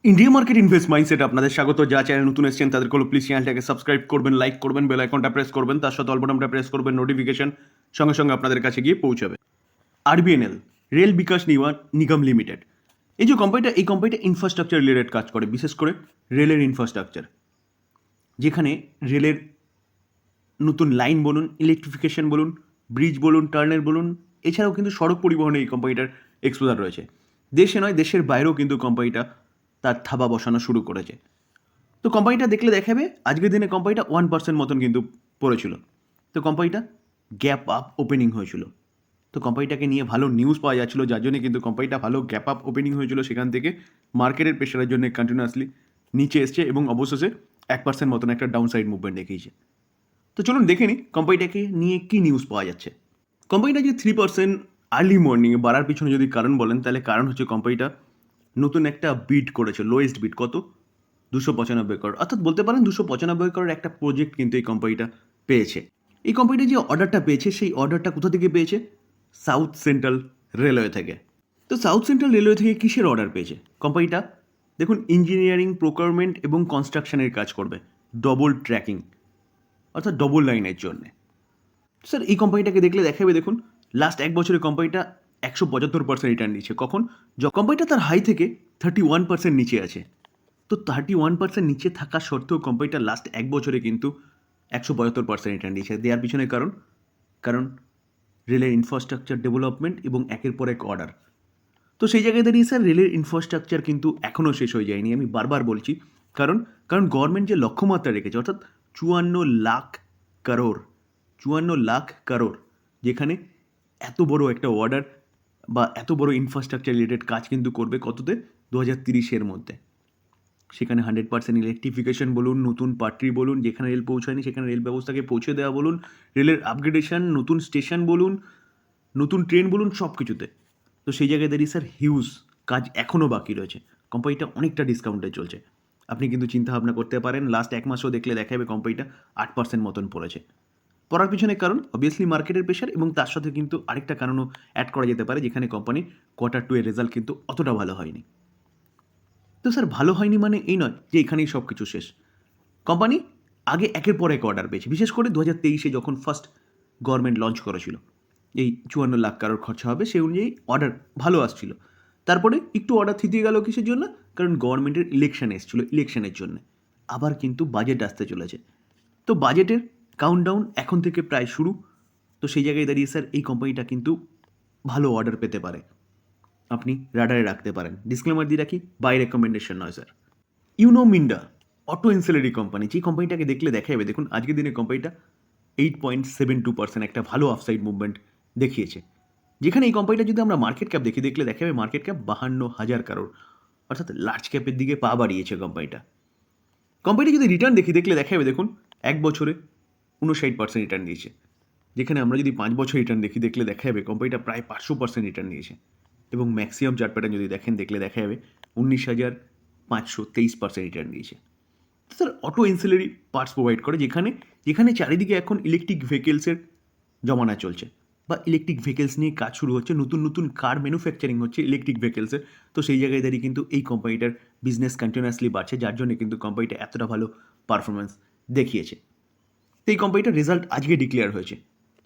India market invest mindset আপনাদের স্বাগত। যা চ্যানেল নতুন এসেছেন তাদের কোনো প্লিজ চ্যানেলটাকে সাবস্ক্রাইব করবেন, লাইক করবেন, বেল আইকনটা প্রেস করবেন, তার সাথে অল বাটনটা প্রেস করবেন, নোটিফিকেশন সঙ্গে সঙ্গে আপনাদের কাছে গিয়ে পৌঁছাবে। RBNL, rail Vikas Nigam limited, এই যে কোম্পানিটা, এই কোম্পানিটা ইনফ্রাস্ট্রাকচার রিলেটেড কাজ করে, বিশেষ করে রেলের ইনফ্রাস্ট্রাকচার, যেখানে রেলের নতুন লাইন বলুন, ইলেকট্রিফিকেশন বলুন, ব্রিজ বলুন, টার্নের বলুন, এছাড়াও কিন্তু সড়ক পরিবহনে এই কোম্পানিটার এক্সপোজার রয়েছে। দেশে নয়, দেশের বাইরেও কিন্তু কোম্পানিটা তার থাবা বসানো শুরু করেছে। তো কোম্পানিটা দেখলে দেখাবে আজকের দিনে কোম্পানিটা 1% মতন কিন্তু পড়েছিল। তো কোম্পানিটা গ্যাপ আপ ওপেনিং হয়েছিল। তো কোম্পানিটাকে নিয়ে ভালো নিউজ পাওয়া যাচ্ছিল, যার জন্য কিন্তু কোম্পানিটা ভালো গ্যাপ আপ ওপেনিং হয়েছিল। সেখান থেকে মার্কেটের প্রেশারের জন্য কন্টিনিউয়াসলি নিচে এসছে এবং অবশেষে 1% মতন একটা ডাউন সাইড মুভমেন্ট দেখিয়েছে। তো চলুন দেখে নিই কোম্পানিটাকে নিয়ে কী নিউজ পাওয়া যাচ্ছে। কোম্পানিটা যে 3% আর্লি মর্নিংয়ে বাড়ার পিছনে যদি কারণ বলেন, তাহলে কারণ হচ্ছে কোম্পানিটা নতুন একটা বিড করেছে, লোয়েস্ট বিড কত, 295 করোড়, অর্থাৎ বলতে পারেন 295 করোড় একটা প্রজেক্ট কিন্তু এই কোম্পানিটা পেয়েছে। এই কোম্পানিটা যে অর্ডারটা পেয়েছে, সেই অর্ডারটা কোথা থেকে পেয়েছে? সাউথ সেন্ট্রাল রেলওয়ে থেকে। তো সাউথ সেন্ট্রাল রেলওয়ে থেকে কিসের অর্ডার পেয়েছে কোম্পানিটা? দেখুন, ইঞ্জিনিয়ারিং, প্রোকিউরমেন্ট এবং কনস্ট্রাকশনের কাজ করবে, ডবল ট্র্যাকিং অর্থাৎ ডবল লাইনের জন্যে। স্যার এই কোম্পানিটাকে দেখলে দেখাবে, দেখুন লাস্ট এক বছরে কোম্পানিটা 175% রিটার্ন দিচ্ছে। কখন? কোম্পানিটা তার হাই থেকে 31% নিচে আছে। তো 31% নিচে থাকা সত্ত্বেও কোম্পানিটা লাস্ট এক বছরে কিন্তু 175% রিটার্ন দিয়েছে। দেওয়ার পিছনে কারণ রেলের ইনফ্রাস্ট্রাকচার ডেভেলপমেন্ট এবং একের পর এক অর্ডার। তো সেই জায়গায় দাঁড়িয়ে স্যার রেলের ইনফ্রাস্ট্রাকচার কিন্তু এখনও শেষ হয়ে যায়নি, আমি বারবার বলছি। কারণ গভর্নমেন্ট যে লক্ষ্যমাত্রা রেখেছে, অর্থাৎ 54 লাখ কারোর, যেখানে এত বড় একটা অর্ডার বা এত বড় ইনফ্রাস্ট্রাকচার রিলেটেড কাজ কিন্তু করবে কততে? 2030-এর মধ্যে। সেখানে 100% ইলেকট্রিফিকেশন বলুন, নতুন পাটরি বলুন, যেখানে রেল পৌঁছায়নি সেখানে রেল ব্যবস্থাকে পৌঁছে দেওয়া বলুন, রেলের আপগ্রেডেশন, নতুন স্টেশন বলুন, নতুন ট্রেন বলুন, সব কিছুতে। তো সেই জায়গায় দাঁড়িয়ে স্যার হিউজ কাজ এখনও বাকি রয়েছে। কোম্পানিটা অনেকটা ডিসকাউন্টে চলছে। আপনি কিন্তু চিন্তাভাবনা করতে পারেন, লাস্ট এক মাসও দেখলে দেখা যাবে কোম্পানিটা 8% মতন পড়েছে। পড়ার পিছনে কারণ অবভিয়াসলি মার্কেটের প্রেশার, এবং তার সাথে কিন্তু আরেকটা কারণও অ্যাড করা যেতে পারে, যেখানে কোম্পানি কোয়ার্টার 2 এর রেজাল্ট কিন্তু অতটা ভালো হয়নি। তো স্যার ভালো হয়নি মানে এই নয় যে এখানেই সব কিছু শেষ। কোম্পানি আগে একের পর এক অর্ডার পেয়েছে, বিশেষ করে 2023-এ যখন ফার্স্ট গভর্নমেন্ট লঞ্চ করেছিল এই 54 লাখ কারোর খরচা হবে, সেই অনুযায়ী অর্ডার ভালো আসছিল। তারপরে একটু অর্ডার থিতিয়ে গেল কিসের জন্য? কারণ গভর্নমেন্টের ইলেকশন এসেছিল, ইলেকশনের জন্য। আবার কিন্তু বাজেট আসতে চলেছে। তো বাজেটের কাউন্টডাউন এখন থেকে প্রায় শুরু। তো সেই জায়গায় দাঁড়িয়ে স্যার এই কোম্পানিটা কিন্তু ভালো অর্ডার পেতে পারে, আপনি রাডারে রাখতে পারেন। ডিসক্লেমার দিয়ে রাখি, বাই রেকমেন্ডেশন নয় sir. Minda, auto ancillary company, যে কোম্পানিটাকে দেখলে দেখা যাবে, দেখুন আজকের দিনে কোম্পানিটা 8.72% একটা ভালো অফসাইড মুভমেন্ট দেখিয়েছে। যেখানে এই কোম্পানিটা যদি আমরা মার্কেট ক্যাপ দেখলে দেখা যাবে মার্কেট ক্যাপ 52,000 কারোর, অর্থাৎ লার্জ ক্যাপের দিকে পা বাড়িয়েছে কোম্পানিটা। কোম্পানিটা যদি রিটার্ন দেখলে দেখা যাবে, দেখুন এক বছরে 59% রিটার্ন দিয়েছে। যেখানে আমরা যদি 5 বছর রিটার্ন দেখলে দেখা যাবে কোম্পানিটা প্রায় 500% রিটার্ন দিয়েছে। এবং ম্যাক্সিমাম চার্ট প্যাটার্ন যদি দেখলে দেখা যাবে 19,523% রিটার্ন দিয়েছে। Sir auto ancillary parts provide করে, যেখানে চারিদিকে এখন ইলেকট্রিক ভেহিকেলসের জমানা চলছে, বা ইলেকট্রিক ভেহিকেলস নিয়ে কাজ শুরু হচ্ছে, নতুন নতুন কার ম্যানুফ্যাকচারিং হচ্ছে ইলেকট্রিক ভেহিকেলসের। তো সেই জায়গায় দাঁড়িয়ে কিন্তু এই কোম্পানিটার বিজনেস কন্টিনিউয়াসলি বাড়ছে, যার জন্য কিন্তু কোম্পানিটা এতটা ভালো পারফরমেন্স দেখিয়েছে। তো এই কোম্পানিটার রেজাল্ট আজকে ডিক্লেয়ার হয়েছে।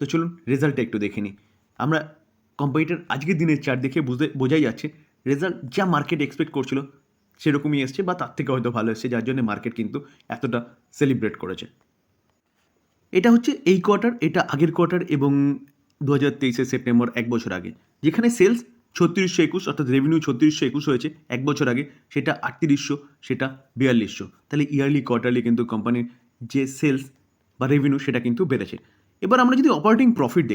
তো চলুন রেজাল্টটা একটু দেখে নিই। আমরা কোম্পানিটার আজকের দিনের চার্ট দেখে বোঝাই যাচ্ছে রেজাল্ট যা মার্কেট এক্সপেক্ট করছিল সেরকমই এসছে, বা তার থেকে হয়তো ভালো এসছে, যার জন্য মার্কেট কিন্তু এতটা সেলিব্রেট করেছে। এটা হচ্ছে এই কোয়ার্টার, এটা আগের কোয়ার্টার, এবং 2023 সেপ্টেম্বর, এক বছর আগে, যেখানে সেলস 3621, অর্থাৎ রেভিনিউ 3621 হয়েছে এক বছর আগে, সেটা 3800, সেটা 4200। তাহলে ইয়ারলি কোয়ার্টারলি কিন্তু কোম্পানির যে সেলস বা রেভিনিউ সেটা কিন্তু বেড়েছে। এবার আমরা যদি অপারেটিং প্রফিট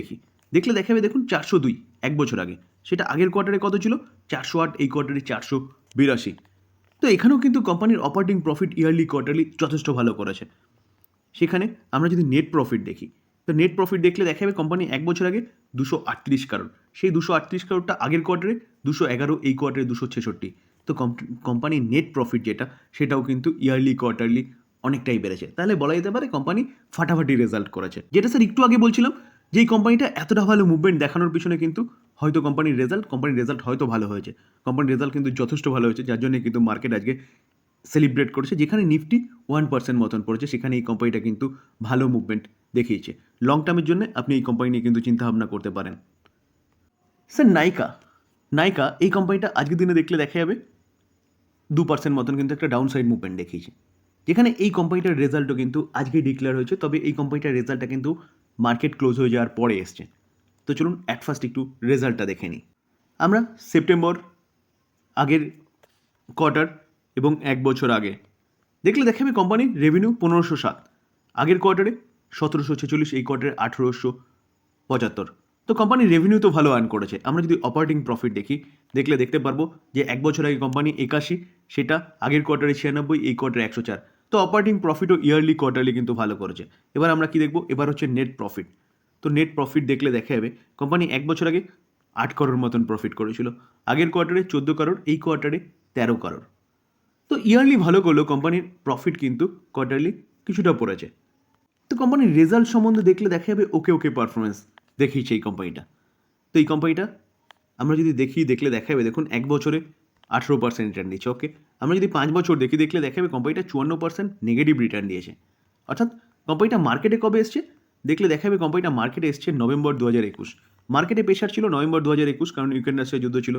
দেখলে দেখাবে, দেখুন 402 এক বছর আগে, সেটা আগের কোয়ার্টারে কত ছিল? 408, এই কোয়ার্টারে 482। তো এখানেও কিন্তু কোম্পানির অপারেটিং প্রফিট ইয়ারলি কোয়ার্টারলি যথেষ্ট ভালো করেছে। সেখানে আমরা যদি নেট প্রফিট দেখি, তো নেট প্রফিট দেখলে দেখা যাবে কোম্পানি এক বছর আগে 238 কারোর, সেই 238 কারোরটা আগের কোয়ার্টারে 211, এই কোয়ার্টারে 266। তো কোম্পানির নেট প্রফিট যেটা, সেটাও কিন্তু ইয়ারলি কোয়ার্টারলি অনেকটাই বেড়েছে। তাহলে বলা যেতে পারে কোম্পানি ফাটাফাটি রেজাল্ট করেছে। যেটা স্যার একটু আগে বলছিলাম, যে এই কোম্পানিটা এতটা ভালো মুভমেন্ট দেখানোর পিছনে কিন্তু হয়তো কোম্পানির রেজাল্ট হয়তো ভালো হয়েছে, কোম্পানির রেজাল্ট কিন্তু যথেষ্ট ভালো হয়েছে, যার জন্য কিন্তু মার্কেট আজকে সেলিব্রেট করেছে। যেখানে নিফটি 1% মতন পড়েছে, সেখানে এই কোম্পানিটা কিন্তু ভালো মুভমেন্ট দেখিয়েছে। লং টার্মের জন্য আপনি এই কোম্পানি নিয়ে কিন্তু চিন্তাভাবনা করতে পারেন। স্যার নাইকা এই কোম্পানিটা আজকের দিনে দেখলে দেখা যাবে 2% মতন কিন্তু একটা ডাউন সাইড মুভমেন্ট দেখিয়েছে, যেখানে এই কোম্পানিটার রেজাল্টও কিন্তু আজকে ডিক্লেয়ার হয়েছে, তবে এই কোম্পানিটার রেজাল্টটা কিন্তু মার্কেট ক্লোজ হয়ে যাওয়ার পরে এসছে। তো চলুন অ্যাট ফার্স্ট একটু রেজাল্টটা দেখে নিই। আমরা সেপ্টেম্বর আগের কোয়ার্টার এবং 1 বছর আগে দেখলে দেখাবে কোম্পানির রেভিনিউ 1507, আগের কোয়ার্টারে 1746, এই কোয়ার্টারে 1875। তো কোম্পানির রেভিনিউ তো ভালো আর্ন করেছে। আমরা যদি অপারেটিং প্রফিট দেখলে দেখতে পারবো যে 1 বছর আগে কোম্পানি 81, সেটা আগের কোয়ার্টারে 96, এই কোয়ার্টারে 104। তো অপারেটিং প্রফিটও ইয়ারলি কোয়ার্টারলি কিন্তু ভালো করেছে। এবার আমরা কি দেখবো, এবার হচ্ছে নেট প্রফিট। তো নেট প্রফিট দেখলে দেখা যাবে কোম্পানি 1 বছর আগে 8 করোড় মতন প্রফিট করেছিল, আগের কোয়ার্টারে 14 করোড়, এই কোয়ার্টারে 13 করোড়। তো ইয়ারলি ভালো করলেও কোম্পানির প্রফিট কিন্তু কোয়ার্টারলি কিছুটা পড়েছে। তো কোম্পানির রেজাল্ট সম্বন্ধে দেখলে দেখা যাবে ওকে পারফরমেন্স দেখিয়েছে এই কোম্পানিটা। তো এই কোম্পানিটা আমরা যদি দেখলে দেখা যাবে, দেখুন 1 বছরে 18% রিটার্ন দিয়েছে। ওকে, আমরা যদি 5 বছর দেখলে দেখা যাবে কোম্পানিটা 54% নেগেটিভ রিটার্ন দিয়েছে। অর্থাৎ কোম্পানিটা মার্কেটে কবে এসছে দেখলে দেখা যাবে, কোম্পানিটা মার্কেটে এসছে নভেম্বর 2021। মার্কেটে প্রেশার ছিল নভেম্বর 2021, কারণ ইউক্রেন রাশিয়ার যুদ্ধ ছিল,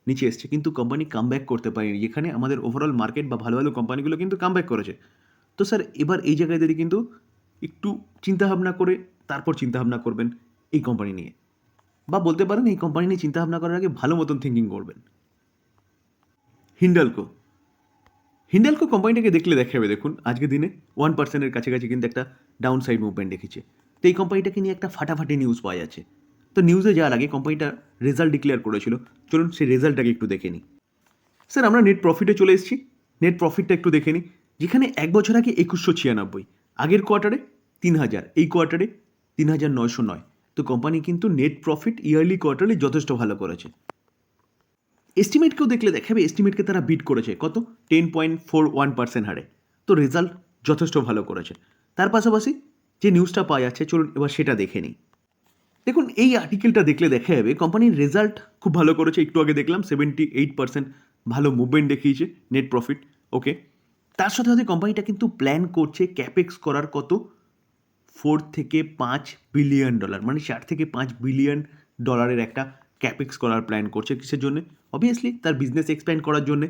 নিচে এসছে, কিন্তু কোম্পানি কামব্যাক করতে পারেনি, যেখানে আমাদের ওভারঅল মার্কেট বা ভালো ভালো কোম্পানিগুলো কিন্তু কামব্যাক করেছে। তো স্যার এবার এই জায়গায় যদি কিন্তু একটু চিন্তাভাবনা করে তারপর চিন্তাভাবনা করবেন এই কোম্পানি নিয়ে, বা বলতে পারেন এই কোম্পানি নিয়ে চিন্তাভাবনা করার আগে ভালো মতন থিঙ্কিং করবেন। হিন্ডালকো কোম্পানিটাকে দেখলে দেখা যাবে, দেখুন আজকের দিনে 1%-এর কাছাকাছি কিন্তু একটা ডাউন সাইড মুভমেন্ট দেখেছে। তো এই কোম্পানিটাকে নিয়ে একটা ফাটাফাটি নিউজ পাওয়া যাচ্ছে। তো নিউজে যাওয়ার আগে কোম্পানিটা রেজাল্ট ডিক্লেয়ার করেছিল, চলুন সেই রেজাল্টটাকে একটু দেখে নিই। স্যার আমরা নেট প্রফিটে চলে এসেছি, নেট প্রফিটটা একটু দেখে নিই। যেখানে 1 বছর আগে 2196, আগের কোয়ার্টারে 3000, এই কোয়ার্টারে 3909। তো কোম্পানি কিন্তু নেট প্রফিট ইয়ারলি কোয়ার্টারলি যথেষ্ট ভালো করেছে। এস্টিমেটকেও দেখলে দেখাবে, এস্টিমেটকে তারা বিট করেছে কত, 10.41% হারে। তো রেজাল্ট যথেষ্ট ভালো করেছে। তার পাশাপাশি যে নিউজটা পাওয়া যাচ্ছে, চলুন এবার সেটা দেখে নিই। দেখুন এই আর্টিকেলটা দেখলে দেখা যাবে কোম্পানির রেজাল্ট খুব ভালো করেছে। একটু আগে দেখলাম 78% ভালো মুভমেন্ট দেখিয়েছে নেট প্রফিট। ওকে, তার সাথে সাথে কোম্পানিটা কিন্তু প্ল্যান করছে ক্যাপেক্স করার কত, 4 থেকে 5 বিলিয়ন ডলার, মানে 4 থেকে 5 বিলিয়ন ডলারের একটা ক্যাপেক্স করার প্ল্যান করছে। কিসের জন্য? অবভিয়াসলি তার বিজনেস এক্সপ্যান্ড করার জন্যে।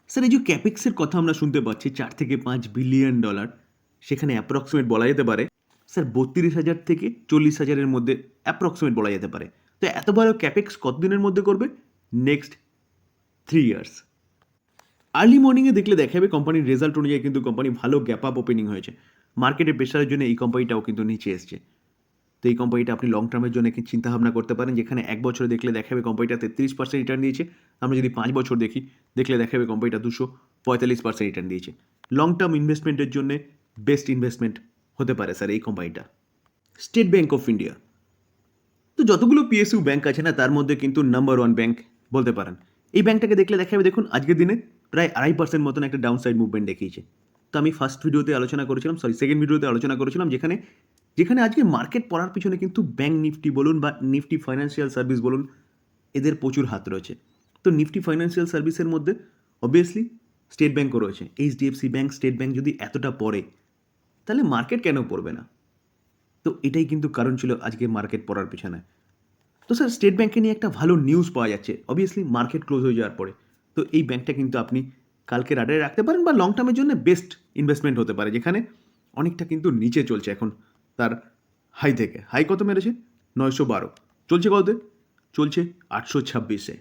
স্যার এই যে ক্যাপেক্সের কথা আমরা শুনতে পাচ্ছি 4 থেকে 5 বিলিয়ন ডলার, সেখানে অ্যাপ্রক্সিমেট বলা যেতে পারে স্যার 32,000 থেকে 40,000-এর মধ্যে অ্যাপ্রক্সিমেট বলা যেতে পারে। তো এত বড় ক্যাপেক্স কতদিনের মধ্যে করবে? Next 3 years. আর্লি মর্নিংয়ে দেখলে দেখা যাবে কোম্পানির রেজাল্ট অনুযায়ী কিন্তু কোম্পানি ভালো গ্যাপ আপ ওপেনিং হয়েছে। মার্কেটের প্রেশারের জন্য এই কোম্পানিটাও কিন্তু নিচে এসছে। তো এই কোম্পানিটা আপনি লং টার্মের জন্য চিন্তাভাবনা করতে পারেন, যেখানে 1 বছরে দেখলে দেখা যাবে কোম্পানিটা 33% রিটার্ন দিয়েছে। আমরা যদি 5 বছর দেখলে দেখা যাবে কোম্পানিটা 245% রিটার্ন দিয়েছে। লং টার্ম ইনভেস্টমেন্টের জন্য বেস্ট ইনভেস্টমেন্ট হতে পারে স্যার এই কোম্পানিটা। স্টেট ব্যাঙ্ক অফ ইন্ডিয়া, তো যতগুলো পিএসইউ ব্যাঙ্ক আছে না, তার মধ্যে কিন্তু নাম্বার 1 ব্যাঙ্ক বলতে পারেন। এই ব্যাঙ্কটাকে দেখলে দেখা যাবে, দেখুন আজকের দিনে প্রায় 2.5% মতন একটা ডাউন সাইড মুভমেন্ট দেখিয়েছে। তো আমি সেকেন্ড ভিডিওতে আলোচনা করেছিলাম, যেখানে আজকে মার্কেট পড়ার পিছনে কিন্তু ব্যাঙ্ক নিফটি বলুন বা নিফটি ফাইন্যান্সিয়াল সার্ভিস বলুন, এদের প্রচুর হাত রয়েছে। তো নিফটি ফাইন্যান্সিয়াল সার্ভিসের মধ্যে অবভিয়াসলি স্টেট ব্যাঙ্কও রয়েছে। এইচডিএফসি ব্যাঙ্ক, স্টেট ব্যাঙ্ক যদি এতটা পড়ে, তাহলে মার্কেট কেন পড়বে না? তো এটাই কিন্তু কারণ ছিল আজকে মার্কেট পড়ার পিছনে। তো স্যার স্টেট ব্যাঙ্কে নিয়ে একটা ভালো নিউজ পাওয়া যাচ্ছে অবভিয়াসলি মার্কেট ক্লোজ হয়ে যাওয়ার পরে। তো এই ব্যাঙ্কটা কিন্তু আপনি কালকে রাডারে রাখতে পারেন, বা লং টার্মের জন্য বেস্ট ইনভেস্টমেন্ট হতে পারে, যেখানে অনেকটা কিন্তু নিচে চলছে এখন তার হাই থেকে। হাই কত মেরেছে? 912। চলছে কততে? চলছে 826-এ।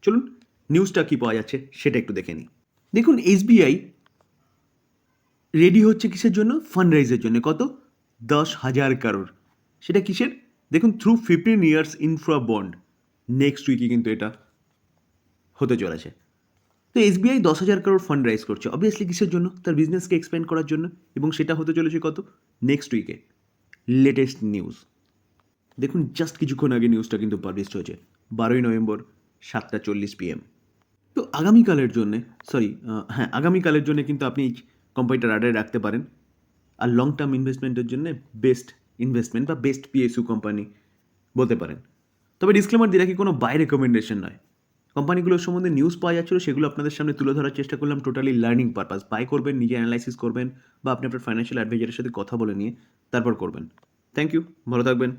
চলুন নিউজটা কী পাওয়া যাচ্ছে সেটা একটু দেখে নিই। দেখুন এসবিআই রেডি হচ্ছে কিসের জন্য? ফান্ড রাইজের জন্য। কত? 10,000 করোড়। সেটা কিসের? দেখুন through 15 years infra bond. Next উইকে কিন্তু এটা হতে চলেছে। তো এসবিআই 10,000 করোড় ফান্ড রাইজ করছে অবভিয়াসলি কিসের জন্য? তার বিজনেসকে এক্সপ্যান্ড করার জন্য, এবং সেটা হতে চলেছে কত? নেক্সট উইকে। লেটেস্ট নিউজ দেখুন, জাস্ট কিছুক্ষণ আগে নিউজটা কিন্তু পাবলিশ হয়েছে, 12ই নভেম্বর 7:40 PM। তো আগামীকালের জন্য কিন্তু আপনি এই কোম্পানিটা রাডারে রাখতে পারেন। আর লং টার্ম ইনভেস্টমেন্টের জন্য বেস্ট ইনভেস্টমেন্ট বা বেস্ট পিএসইউ কোম্পানি বলতে পারেন। তবে ডিসক্লেমার দিয়ে রাখি, কোনো বাই রেকমেন্ডেশন নয়। কোম্পানিগুলোর সম্বন্ধে নিউজ পাওয়া যাচ্ছিলো, সেগুলো আপনাদের সামনে তুলে ধরার চেষ্টা করলাম টোটালি লার্নিং পারপাস। বাই করবেন, নিজে অ্যানালাইসিস করবেন বা আপনি আপনার ফাইন্যান্সিয়াল অ্যাডভাইজারের সাথে কথা বলে নিয়ে তারপর করবেন। থ্যাংক ইউ, ভালো থাকবেন।